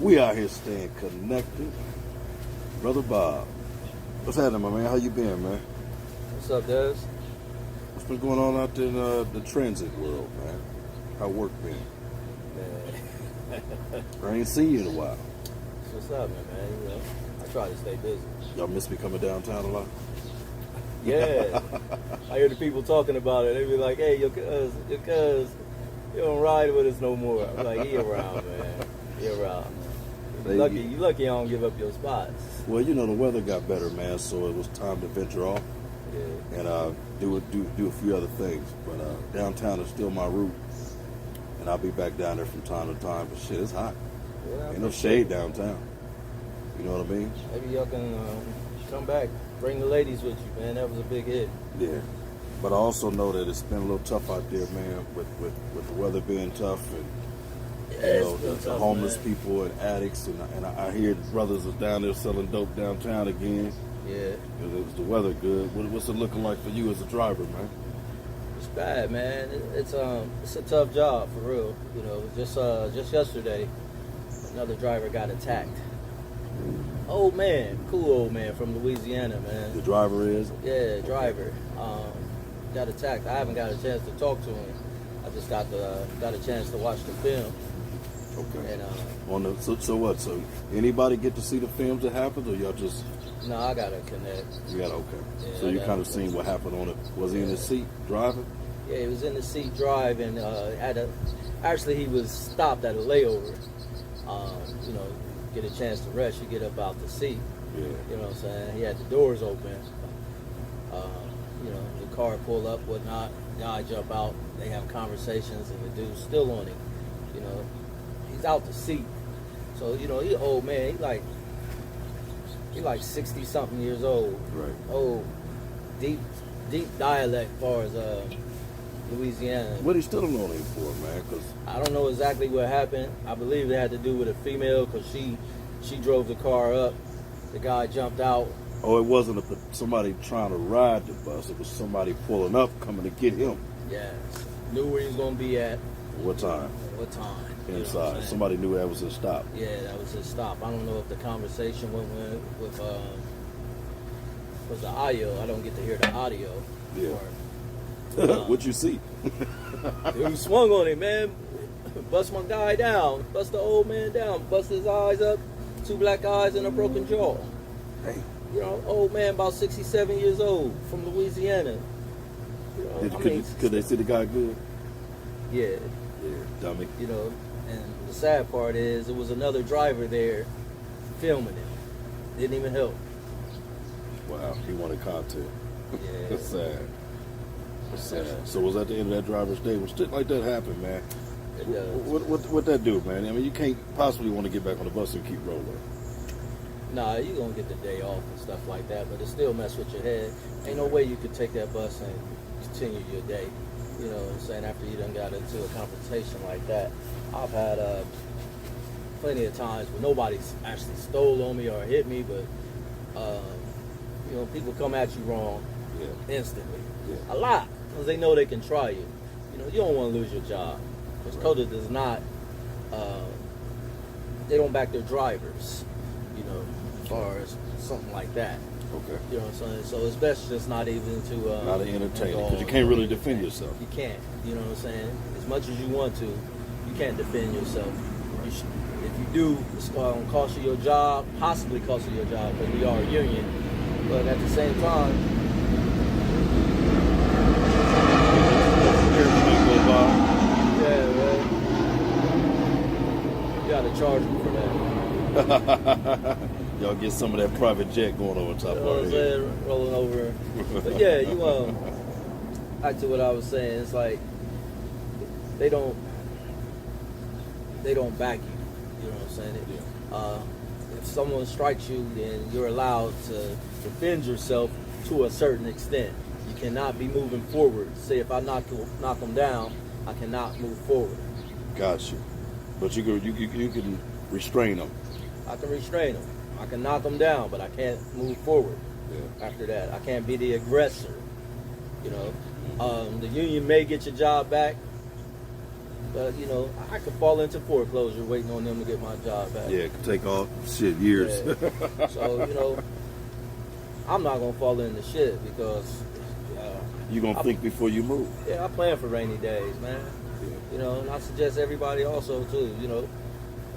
We out here staying connected. Brother Bob. What's happening, my man? How you been, man? What's up, Des? What's been going on out there in the transit world, man? How work been? Man. I ain't seen you in a while. What's up, man? You know, I try to stay busy. Y'all miss me coming downtown a lot? Yeah. I hear the people talking about it. They be like, hey, your cuz, you don't ride with us no more. I'm like, he around, man. He around. You lucky I don't give up your spots. Well, you know, the weather got better, man, so it was time to venture off Yeah. and do a few other things. But downtown is still my route, and I'll be back down there from time to time. But shit, it's hot. Yeah, Ain't no shade downtown. You know what I mean? Maybe y'all can come back. Bring the ladies with you, man. That was a big hit. Yeah. But I also know that it's been a little tough out there, man, with the weather being tough and the homeless people and addicts, and I hear brothers are down there selling dope downtown again. Yeah. Because the weather good. What's it looking like for you as a driver, man? It's bad, man. It's a tough job for real. You know, just yesterday, another driver got attacked. Old man, cool old man from Louisiana, man. The driver is? Yeah, driver. Got attacked. I haven't got a chance to talk to him. I just got a chance to watch the film. Okay. And so what? So anybody get to see the films that happened, or y'all just? No, I gotta connect. You got okay. Yeah, So you kind of seen what happened on it. Was he in the seat driving? Yeah, he was in the seat driving. Actually, he was stopped at a layover. You know, get a chance to rest. You get up out the seat. Yeah. You know what I'm saying? He had the doors open. You know, the car pull up, whatnot. Guy jump out. They have conversations, and the dude's still on him. You know, he's out the seat. So you know, he old man. He like 60 something years old. Right. Old, deep dialect as far as Louisiana. What he still on him for, man? Cause I don't know exactly what happened. I believe it had to do with a female because she drove the car up. The guy jumped out. oh, it wasn't somebody trying to ride the bus. It was somebody pulling up, coming to get him. Yes. Knew where he was going to be at. What time? What time. You know what Inside. I'm saying? Somebody knew that was his stop. Yeah, that was his stop. I don't know if the conversation went with was the audio. I don't get to hear the audio. Yeah. Or, What you see? Dude swung on him, man. Bust my guy down. Bust the old man down. Bust his eyes up. 2 black eyes and a broken jaw. Hey. You know, old man about 67 years old from Louisiana. You know, Could they see the guy good? Yeah. Yeah, dummy. You know, and the sad part is it was another driver there filming him. Didn't even help. Wow, he wanted content. Yeah. That's sad. That's sad. So was that the end of that driver's day? When shit like that happen, man, It does. what that do, man? I mean, you can't possibly want to get back on the bus and keep rolling. Nah, you gonna get the day off and stuff like that, but it still mess with your head. Ain't no way you could take that bus and continue your day. You know what I'm saying? After you done got into a confrontation like that. I've had plenty of times where nobody's actually stole on me or hit me, but you know, people come at you wrong instantly. Yeah. A lot, because they know they can try you. You know, you don't want to lose your job. Because COTA does not, they don't back their drivers, you know, as far as something like that. Okay. You know what I'm saying? So it's best just not even to... Not to entertain it, because you can't really defend yourself. You can't. You know what I'm saying? As much as you want to, you can't defend yourself. You should, if you do, it's going to cost you your job, possibly cost you your job, because we are a union. But at the same time... Yeah, man. You got to charge me for that. Y'all get some of that private jet going over top You know what I'm of it. saying? Rolling over. But yeah, you back to what I was saying. It's like they don't back you. You know what I'm saying? If someone strikes you, then you're allowed to defend yourself to a certain extent. You cannot be moving forward. Say if I knock them down, I cannot move forward. Got you. But you can restrain them. I can restrain them. I can knock them down, but I can't move forward. Yeah. After that, I can't be the aggressor. You know, the union may get your job back, But you know, I could fall into foreclosure waiting on them to get my job back. Yeah, it could take all shit years. Yeah. So you know, I'm not gonna fall into shit because You gonna think before you move. yeah, I plan for rainy days, man. Yeah. You know, and I suggest everybody also too. You know,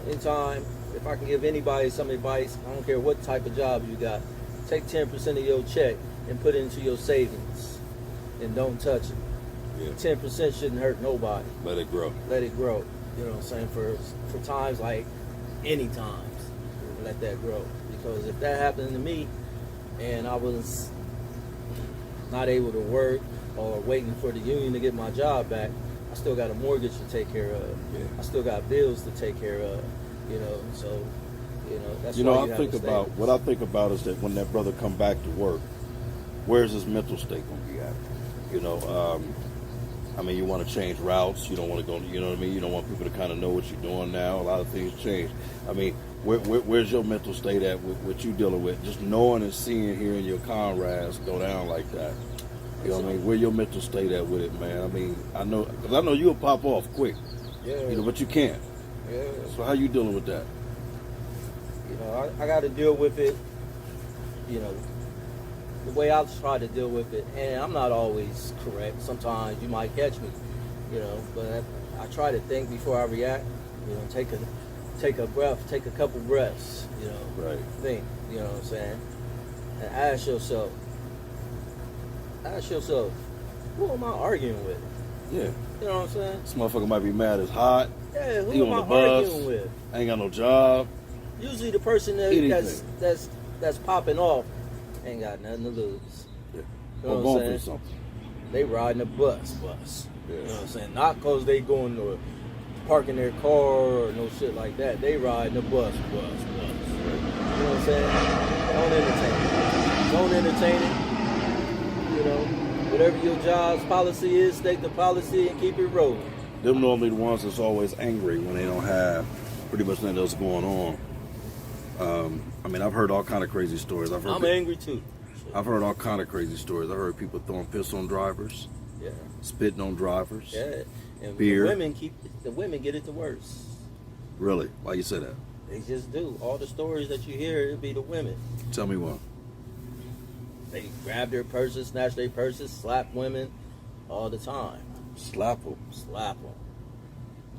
anytime if I can give anybody some advice, I don't care what type of job you got, take 10% of your check and put it into your savings, and don't touch it. Yeah. 10% shouldn't hurt nobody. Let it grow. Let it grow. You know what I'm saying? For times like any times, let that grow. Because if that happened to me, and I was not able to work or waiting for the union to get my job back, I still got a mortgage to take care of. Yeah. I still got bills to take care of. You know, so that's You why know, you I have think to stay. about what I think about is that when that brother come back to work, where's his mental state gonna be at? You know, I mean, you want to change routes. You don't want to go. You know what I mean? You don't want people to kind of know what you're doing now. A lot of things change. I mean, where's your mental state at with what you dealing with? Just knowing and seeing, hearing your comrades go down like that. You know what I mean? Where your mental state at with it, man? I mean, I know, because I know you'll pop off quick. Yeah. You know, but you can't. Yeah. So how you dealing with that? You know, I got to deal with it, you know, the way I try to deal with it. And I'm not always correct. Sometimes you might catch me, you know, but I try to think before I react. You know, take a breath, take a couple breaths, you know. Right. Think, you know what I'm saying? And ask yourself, who am I arguing with? Yeah. You know what I'm saying? This motherfucker might be mad as hot. Yeah, He who on am I the bus. arguing with? Ain't got no job. Usually the person Anything. that's popping off ain't got nothing to lose. Yeah. You know Or what I'm going saying? through something. They riding a bus. Yeah. You know what I'm saying? Not because they going to parking their car or no shit like that. They riding a bus. You know what I'm saying? Don't entertain it. You know, whatever your job's policy is, state the policy and keep it rolling. Them normally the ones that's always angry when they don't have pretty much nothing else going on. I mean, I've heard all kind of crazy stories. I'm angry too. I've heard all kind of crazy stories. I've heard people throwing piss on drivers, Yeah. spitting on drivers. Yeah. And Beer. the women get it the worst. Really? Why you say that? They just do. All the stories that you hear, it be the women. Tell me one. They grab their purses, snatch their purses, slap women all the time. Slap them. Slap them.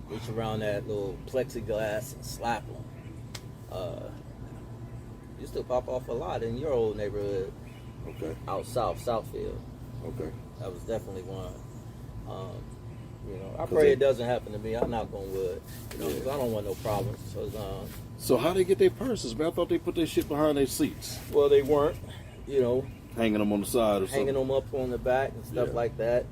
Reach around that little plexiglass and slap them. Used to pop off a lot in your old neighborhood Okay. out south, Southfield. Okay. That was definitely one. You know, I 'Cause pray they- it doesn't happen to me. I'm not going wood. You know, 'cause I don't want no problems. So how they get their purses, man? I thought they put their shit behind their seats, Well, they weren't. You know, hanging them on the side or hanging something. them up on the back and stuff Yeah. like that.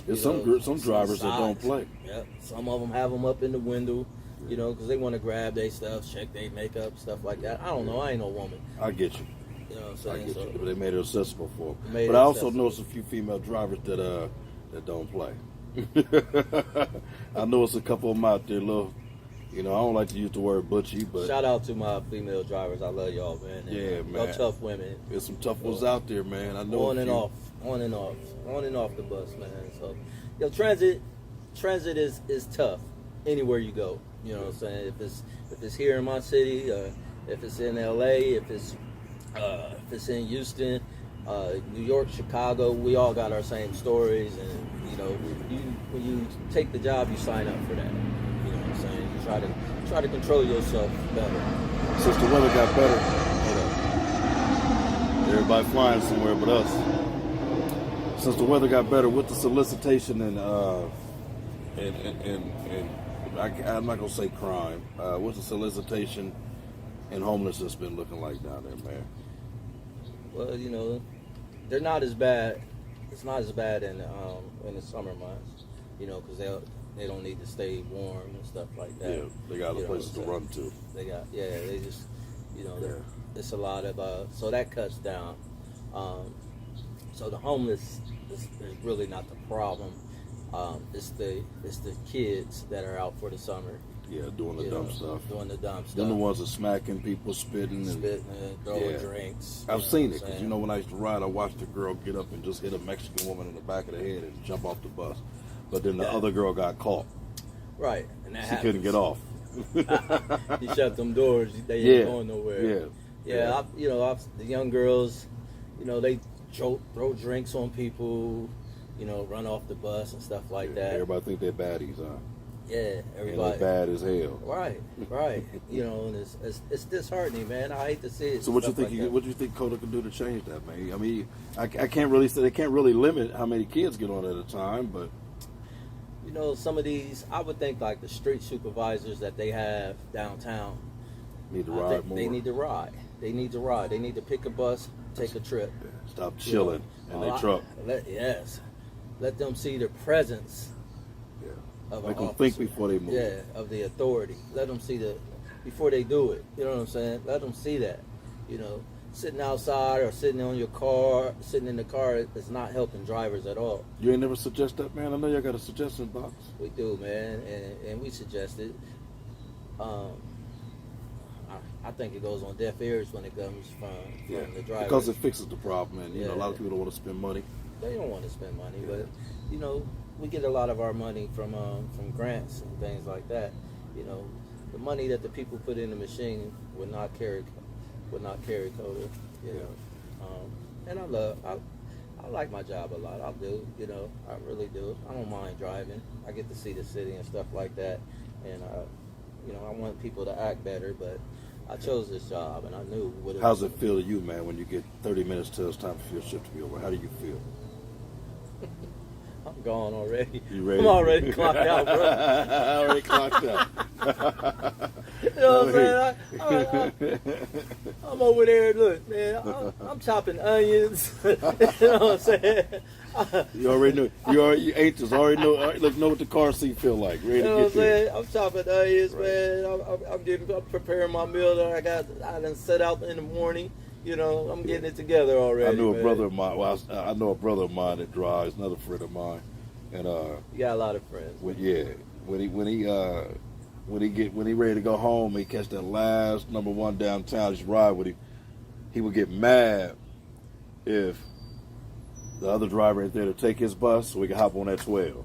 There's You know, some drivers that don't sides. play. Yep. Some of them have them up in the window, you know, because they want to grab their stuff, check their makeup, stuff like that. I don't know. I ain't no woman. I get you. You know what I'm I saying? get So, you. But they made it accessible for them. Made But it I also accessible. noticed a few female drivers that don't play. I know it's a couple of them out there, little. You know, I don't like to use the word butchy, but shout out to my female drivers. I love y'all, man. And, Yeah, y'all man. tough women. there's some tough ones out there, man. I know. On a and few. off, on and off the bus, man. So, transit is tough anywhere you go. You know what I'm saying? If it's here in my city, if it's in LA, if it's in Houston, New York, Chicago, we all got our same stories. And you know, when you take the job, you sign up for that. You know what I'm saying? You try to control yourself better. Since the weather got better, hold up. Everybody flying somewhere but us. Since the weather got better with the solicitation and I'm not gonna say crime. What's the solicitation and homelessness been looking like down there, man? Well, you know, they're not as bad. It's not as bad in the summer months, you know, because they don't need to stay warm and stuff like that. Yeah, they got You other know, places to so run to. they just, you know, Yeah. it's a lot of so that cuts down. So the homeless is really not the problem. It's the kids that are out for the summer. Yeah, doing the you dumb know, stuff. Doing the dumb stuff. Them the ones that smacking people, spitting, and Spitting and throwing Yeah. drinks. I've you know seen what it I'm because saying? when I used to ride, I watched a girl get up and just hit a Mexican woman in the back of the head and jump off the bus. But then the Yeah. other girl got caught. Right, and that She happens. couldn't get off. You shut them doors, they Yeah. ain't going nowhere. Yeah. Yeah, the young girls, they throw drinks on people, run off the bus and stuff like that. Everybody think they're baddies, huh? Yeah, And everybody. they're bad as hell. Right. And it's disheartening, man. I hate to see it. So what you think? What do you think Coda can do to change that, man? I mean, I can't really say they can't really limit how many kids get on at a time, but some of these, I would think like the street supervisors that they have downtown need to I ride think more. They need to ride. They need to ride. They need to pick a bus, take a trip. Stop chilling in their truck. Let them see the presence Yeah. of Make an them think officer. before they move. Yeah, of the authority. Let them see before they do it. You know what I'm saying? Let them see that. Sitting outside or sitting in the car is not helping drivers at all. You ain't never suggest that, man? I know y'all got a suggestion box. We do, man, and we suggest it. I think it goes on deaf ears when it comes from the drivers. Because it fixes the problem, and a lot Yeah. of people don't want to spend money. They don't want to spend money, but we get a lot of our money from grants and things like that. The money that the people put in the machine would not carry Coda. And I like my job a lot. I do. I really do. I don't mind driving. I get to see the city and stuff like that, and I want people to act better, but I chose this job, and I knew what it How's was. it feel to you, man, when you get 30 minutes till it's time for your shift to be over? How do you feel? I'm gone already. You ready? I'm already clocked out, bro. Already clocked out. You know what I'm saying? I'm over there. Look, man, I'm chopping onions. You know what I'm saying? You already know. You anxious. Already know what the car seat feel like. Ready You know to what I'm get there. saying? I'm chopping onions, man. I'm preparing my meal that I done set out in the morning. I'm getting it together already. I knew a man. brother of mine. Well, I know a brother of mine that drives. Another friend of mine, and You got a lot of friends. when he ready to go home, he catch that last number one downtown. Just ride with him. He would get mad if the other driver ain't there to take his bus, so he could hop on that 12.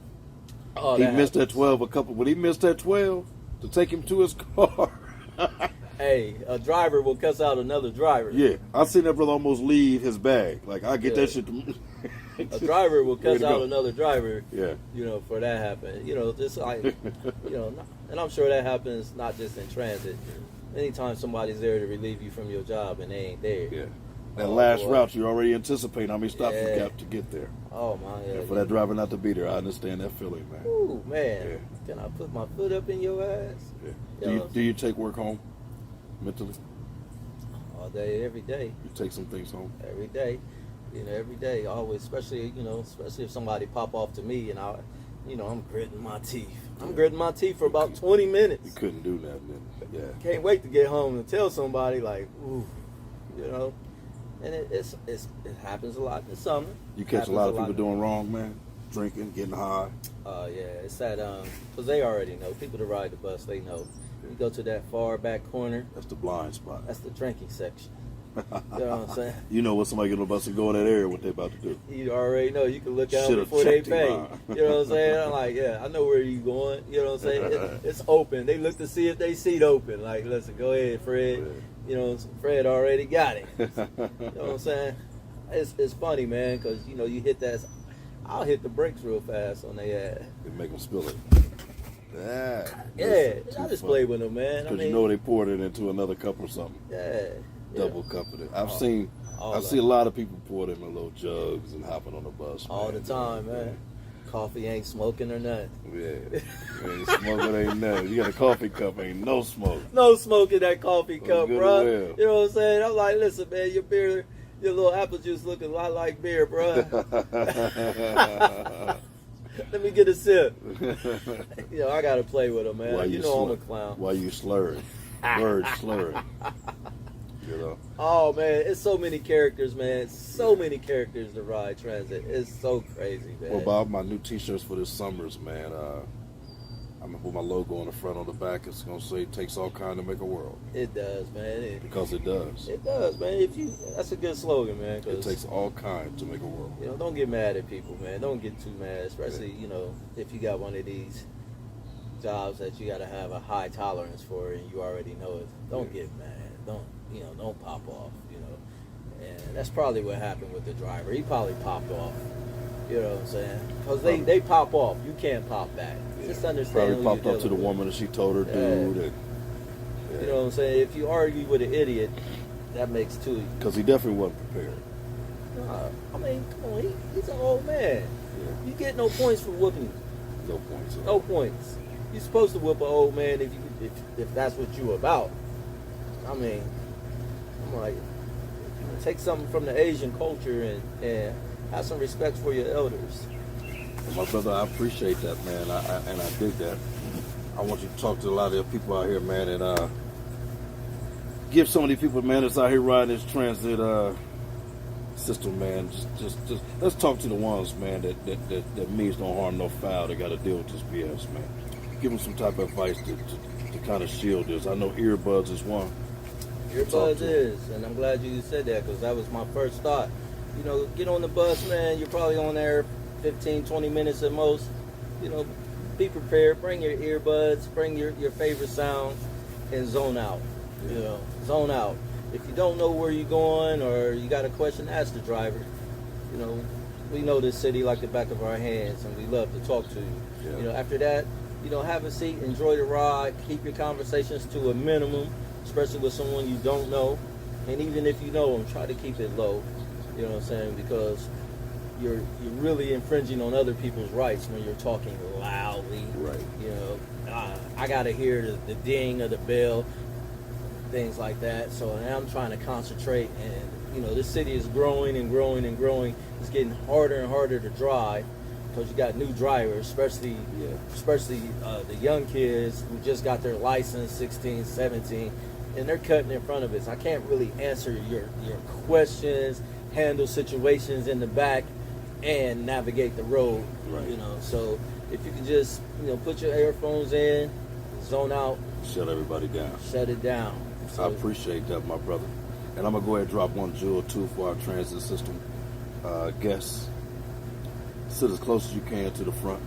Oh, He missed that 12 when he missed that 12 to take him to his car. Hey, a driver will cuss out another driver. Yeah, I seen that brother almost leave his bag. Like, I get that shit. A driver will Ready cuss to out go. another driver. Yeah. For that happen. Just like, and I'm sure that happens not just in transit. Anytime somebody's there to relieve you from your job and they ain't there. Yeah. That Oh, last boy. route, you're already anticipating how many stops you Yeah. got to get there. Oh my God. And for that driver not to be there, I understand that feeling, man. Ooh, man. Yeah. Can I put my foot up in your ass? Yeah. Do you take work home mentally? All day, every day. You take some things home? Every day. Every day. Always, especially if somebody pop off to me and I'm gritting my teeth. I'm gritting my teeth for about 20 You minutes. couldn't do nothing. Yeah. Can't wait to get home and tell somebody like, ooh, And it happens a lot in the summer. You catch a lot of people doing wrong, man. Drinking, getting high. Yeah, it's that because they already know. People that ride the bus, they know. You go to that far back corner, That's the blind spot. that's the drinking section. You know what I'm saying? You know when somebody get on the bus and go in that area, what they about to do. You already know. You can look out Should've before they checked him pay. out. You know what I'm saying? I'm like, yeah, I know where you going. You know what I'm saying? It's open. They look to see if they seat open. Like, listen, go ahead, Fred. Fred already got it. You know what I'm saying? It's funny, man, because you hit that. I'll hit the brakes real fast on their ass. They make them spill it. Yeah. I just play with them, man. Because you know they poured it into another cup or something. Yeah. Double cup of it. I've seen a lot of people pour them in little jugs and hopping on the bus. All man. the time, man. Coffee ain't smoking or nothing. Yeah. Ain't smoking, ain't nothing. You got a coffee cup, ain't no smoke. No smoke in that coffee cup, good bro. and well. You know what I'm saying? I'm like, listen, man, your beer, your little apple juice looking a lot like beer, bro. Let me get a sip. I gotta play with him, man. I'm a clown. Why you slurring? Words slurring. Oh man, it's so many characters, man. So many characters to ride transit. It's so crazy, man. Well, Bob, my new T-shirts for this summer's, man. I'm gonna put my logo on the front, on the back. It's gonna say "Takes all kind to make a world." It does, man. Because it does. It does, man. That's a good slogan, man. It takes all kind to make a world. Don't get mad at people, man. Don't get too mad, especially if you got one of these jobs that you got to have a high tolerance for, and you already know it. Don't get mad. Don't pop off. And that's probably what happened with the driver. He probably popped off. You know what I'm saying? Because they pop off. You can't pop back. Yeah. Just understand. Probably who popped you're up to the dealing with. woman and she told her dude. And, You know what I'm saying? If you argue with an idiot, that makes two. Because he definitely wasn't prepared. Nah, I mean, come on, he's an old man. Yeah. You get no points for whooping. No points. No points. You're supposed to whoop an old man if that's what you about. I mean, I'm like, take something from the Asian culture and have some respect for your elders. Well, my brother, I appreciate that, man. I dig that. I want you to talk to a lot of the people out here, man, and give some of these people, man, that's out here riding this transit system, man. Just let's talk to the ones, man, that means no harm, no foul. They got to deal with this BS, man. Give them some type of advice to kind of shield this. I know earbuds is one. Earbuds is, and I'm glad you said that because that was my first thought. Get on the bus, man. You're probably on there 15, 20 minutes at most. Be prepared. Bring your earbuds. Bring your favorite sound and zone out. Zone out. If you don't know where you're going or you got a question, ask the driver. We know this city like the back of our hands, and we love to talk to you. Yeah. After that, have a seat, enjoy the ride, keep your conversations to a minimum, especially with someone you don't know. And even if you know them, try to keep it low. You know what I'm saying? Because you're really infringing on other people's rights when you're talking loudly. Right. I gotta hear the ding of the bell, things like that. So now I'm trying to concentrate, and this city is growing and growing and growing. It's getting harder and harder to drive because you got new drivers, especially the young kids who just got their license, 16, 17, and they're cutting in front of us. I can't really answer your questions, handle situations in the back, and navigate the road. Right. So if you can just put your earphones in, zone out, Shut everybody down. shut it down. I appreciate that, my brother. And I'm going to go ahead and drop one jewel, too, for our transit system guests. Sit as close as you can to the front.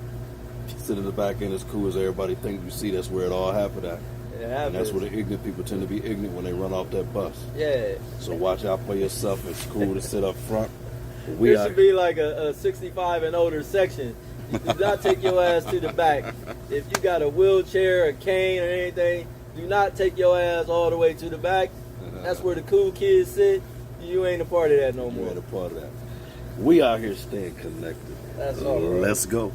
Sit in the back end as cool as everybody thinks you see. That's where it all happened at. And that's where the ignorant people tend to be ignorant when they run off that bus. Yeah. So watch out for yourself. It's cool to sit up front. There should be like a 65 and older section. You do not take your ass to the back. If you got a wheelchair, a cane, or anything, do not take your ass all the way to the back. That's where the cool kids sit. You ain't a part of that no more. You ain't a part of that. We out here staying connected. That's all right. Let's go.